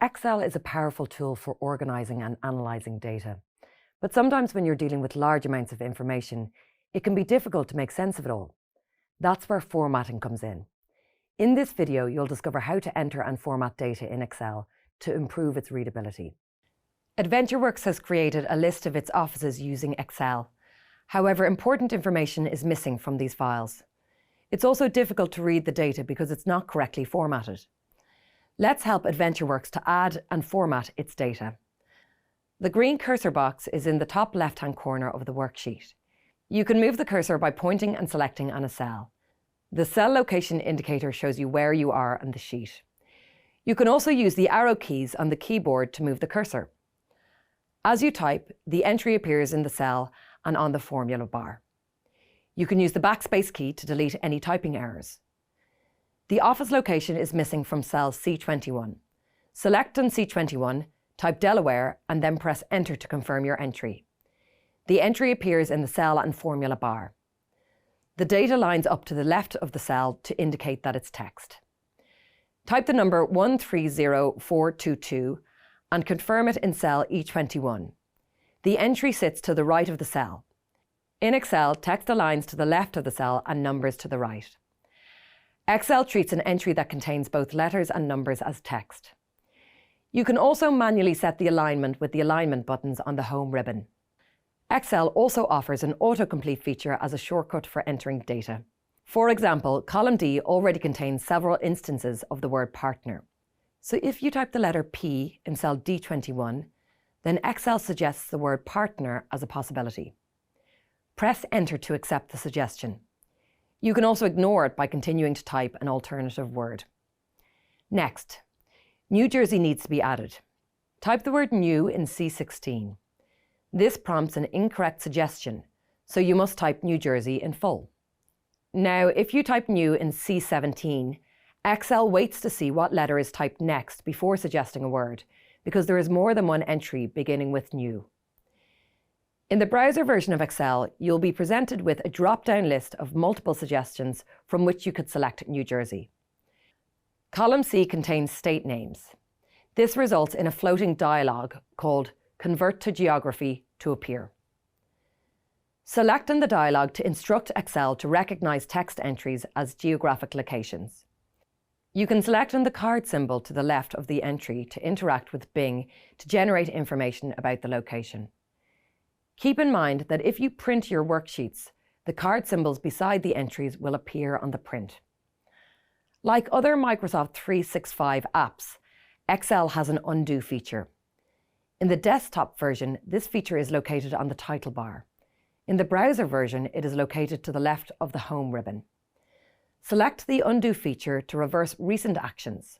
Excel is a powerful tool for organizing and analyzing data. But sometimes when you're dealing with large amounts of information, it can be difficult to make sense of it all. That's where formatting comes in. In this video, you'll discover how to enter and format data in Excel to improve its readability. AdventureWorks has created a list of its offices using Excel. However, important information is missing from these files. It's also difficult to read the data because it's not correctly formatted. Let's help AdventureWorks to add and format its data. The green cursor box is in the top left-hand corner of the worksheet. You can move the cursor by pointing and selecting on a cell. The cell location indicator shows you where you are on the sheet. You can also use the arrow keys on the keyboard to move the cursor. As you type, the entry appears in the cell and on the formula bar. You can use the backspace key to delete any typing errors. The office location is missing from cell C21. Select on C21, type Delaware, and then press Enter to confirm your entry. The entry appears in the cell and formula bar. The data lines up to the left of the cell to indicate that it's text. Type the number 130422 and confirm it in cell E21. The entry sits to the right of the cell. In Excel, text aligns to the left of the cell and numbers to the right. Excel treats an entry that contains both letters and numbers as text. You can also manually set the alignment with the alignment buttons on the home ribbon. Excel also offers an AutoComplete feature as a shortcut for entering data. For example, column D already contains several instances of the word partner. So if you type the letter P in cell D21, then Excel suggests the word partner as a possibility. Press Enter to accept the suggestion. You can also ignore it by continuing to type an alternative word. Next, New Jersey needs to be added. Type the word new in C16. This prompts an incorrect suggestion, so you must type New Jersey in full. Now, if you type new in C17, Excel waits to see what letter is typed next before suggesting a word, because there is more than one entry beginning with new. In the browser version of Excel, you'll be presented with a drop-down list of multiple suggestions from which you could select New Jersey. Column C contains state names. This results in a floating dialog called Convert to Geography to appear. Select in the dialog to instruct Excel to recognize text entries as geographic locations. You can select on the card symbol to the left of the entry to interact with Bing to generate information about the location. Keep in mind that if you print your worksheets, the card symbols beside the entries will appear on the print. Like other Microsoft 365 apps, Excel has an undo feature. In the desktop version, this feature is located on the title bar. In the browser version, it is located to the left of the home ribbon. Select the undo feature to reverse recent actions.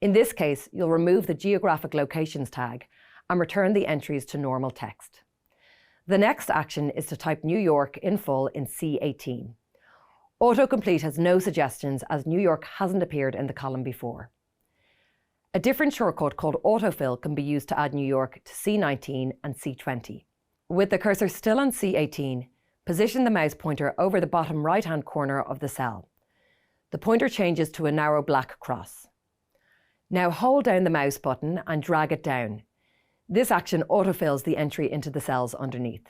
In this case, you'll remove the geographic locations tag and return the entries to normal text. The next action is to type New York in full in C18. AutoComplete has no suggestions as New York hasn't appeared in the column before. A different shortcut called AutoFill can be used to add New York to C19 and C20. With the cursor still on C18, position the mouse pointer over the bottom right-hand corner of the cell. The pointer changes to a narrow black cross. Now hold down the mouse button and drag it down. This action autofills the entry into the cells underneath.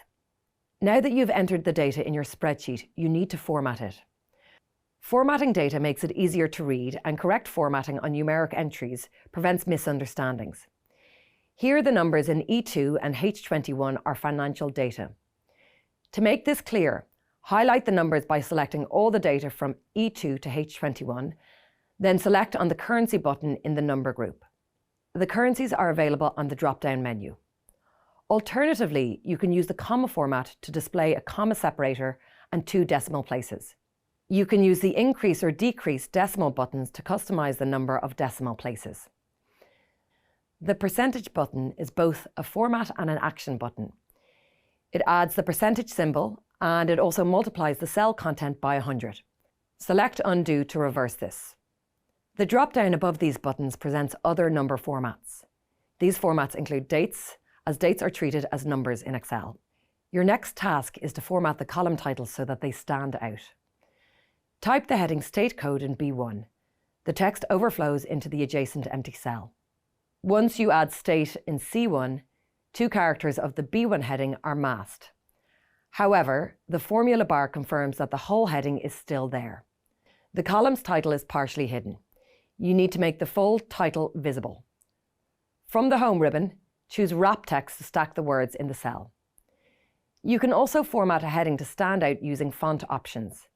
Now that you've entered the data in your spreadsheet, you need to format it. Formatting data makes it easier to read, and correct formatting on numeric entries prevents misunderstandings. Here the numbers in E2 and H21 are financial data. To make this clear, highlight the numbers by selecting all the data from E2 to H21, then select on the currency button in the number group. The currencies are available on the drop-down menu. Alternatively, you can use the comma format to display a comma separator and 2 decimal places. You can use the increase or decrease decimal buttons to customize the number of decimal places. The percentage button is both a format and an action button. It adds the percentage symbol, and it also multiplies the cell content by 100. Select Undo to reverse this. The drop-down above these buttons presents other number formats. These formats include dates, as dates are treated as numbers in Excel. Your next task is to format the column titles so that they stand out. Type the heading State Code in B1. The text overflows into the adjacent empty cell. Once you add state in C1, 2 characters of the B1 heading are masked. However, the formula bar confirms that the whole heading is still there. The column's title is partially hidden. You need to make the full title visible. From the Home ribbon, choose Wrap Text to stack the words in the cell. You can also format a heading to stand out using font options.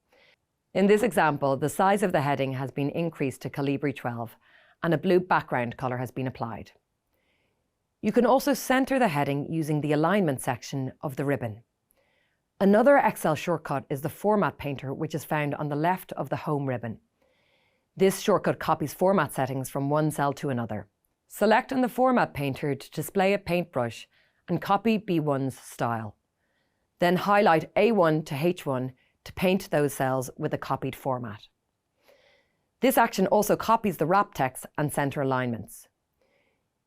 In this example, the size of the heading has been increased to Calibri 12 and a blue background colour has been applied. You can also centre the heading using the alignment section of the ribbon. Another Excel shortcut is the Format Painter, which is found on the left of the Home ribbon. This shortcut copies format settings from one cell to another. Select on the Format Painter to display a paintbrush and copy B1's style. Then highlight A1 to H1 to paint those cells with a copied format. This action also copies the wrap text and centre alignments.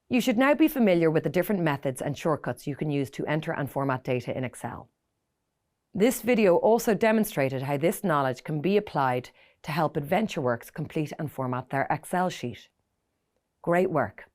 You should now be familiar with the different methods and shortcuts you can use to enter and format data in Excel. This video also demonstrated how this knowledge can be applied to help AdventureWorks complete and format their Excel sheet. Great work!